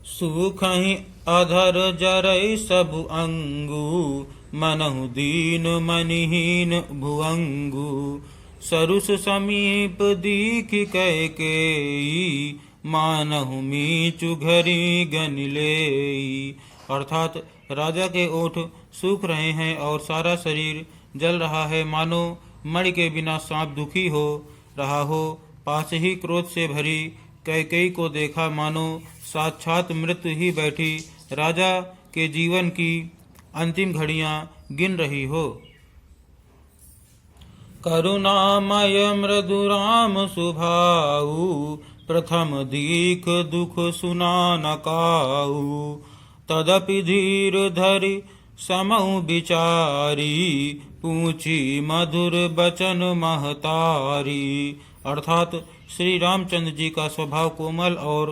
सुखहि अधर जरै सब अंगु, मनहु दीन मनिहीन भुअंगु। सरुस समीप दीख कैकेयी, मानहु मीचु घरी गनिलेई। अर्थात राजा के ओठ सूख रहे हैं और सारा शरीर जल रहा है, मानो मणि के बिना सांप दुखी हो रहा हो। पास ही क्रोध से भरी कैकेयी को देखा, मानो साक्षात मृत्यु ही बैठी राजा के जीवन की अंतिम घड़ियां गिन रही हो। करुणामय मृदु राम सुभाऊ, प्रथम दीख दुख सुना न काऊ। तदपि धीर धरि समऊ विचारी, पूछी मधुर बचन महतारी। अर्थात श्री रामचंद्र जी का स्वभाव कोमल और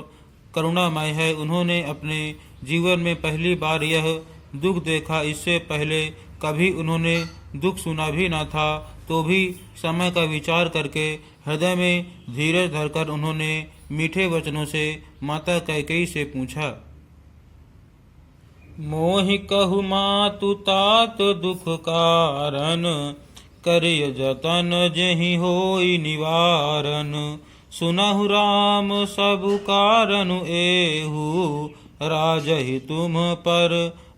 करुणामय है। उन्होंने अपने जीवन में पहली बार यह दुख देखा। इससे पहले कभी उन्होंने दुख सुना भी न था, तो भी समय का विचार करके हृदय में धीरज धरकर उन्होंने मीठे वचनों से माता कैकेयी से पूछा। मोहि कहु मातु तात दुख कारण, करिय जतन जेहि होई निवारण। सुनहु राम सब कारण एहु, राजहि तुम पर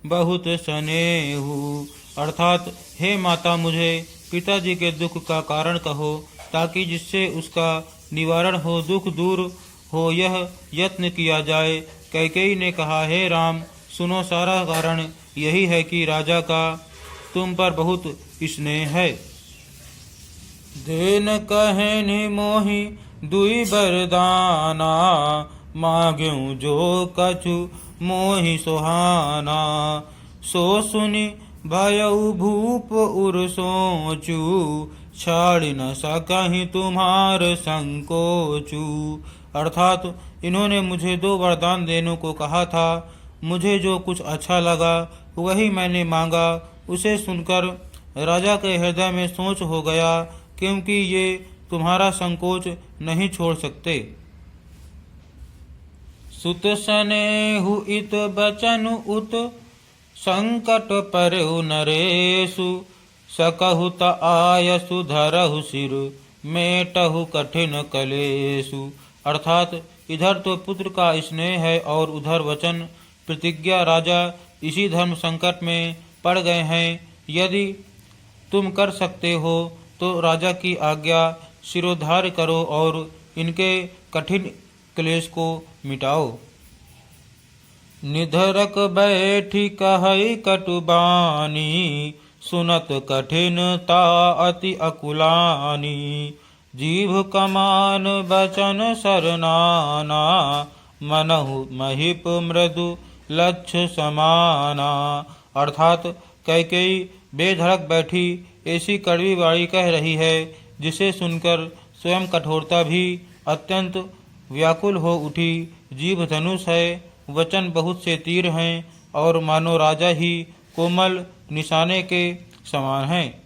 बहुत स्नेहु। अर्थात हे माता, मुझे पिताजी के दुख का कारण कहो, ताकि जिससे उसका निवारण हो, दुख दूर हो, यह यत्न किया जाए। कैकेयी ने कहा, हे राम, सुनो, सारा कारण यही है कि राजा का तुम पर बहुत स्नेह है। देन कहनि मोहि दुई बरदाना, मांग्यूं जो कछु मोहि सुहाना। सो सुनि भयउ भूप उर सोचू, छाड़ न सकहि तुम्हार संकोचू। अर्थात इन्होंने मुझे 2 वरदान देने को कहा था। मुझे जो कुछ अच्छा लगा वही मैंने मांगा। उसे सुनकर राजा के हृदय में सोच हो गया, क्योंकि ये तुम्हारा संकोच नहीं छोड़ सकते। सुत स्नेहु इत बचन उत, संकट परहु नरेशु। सकहु त आयसु धरहु सिर, मेटहु कठिन कलेशु। अर्थात इधर तो पुत्र का स्नेह है और उधर वचन प्रतिज्ञा। राजा इसी धर्म संकट में पड़ गए हैं। यदि तुम कर सकते हो तो राजा की आज्ञा शिरोधार्य करो और इनके कठिन क्लेश को मिटाओ। निधरक बैठी कहई कटुबानी, सुनत कठिनता अति अकुलानी। जीभ कमान बचन सरनाना, मनहु महिप मृदु लक्ष्य समाना। अर्थात कैकेयी बेधड़क बैठी ऐसी कड़वी वाणी कह रही है, जिसे सुनकर स्वयं कठोरता भी अत्यंत व्याकुल हो उठी। जीभ धनुष है, वचन बहुत से तीर हैं और मानो राजा ही कोमल निशाने के समान हैं।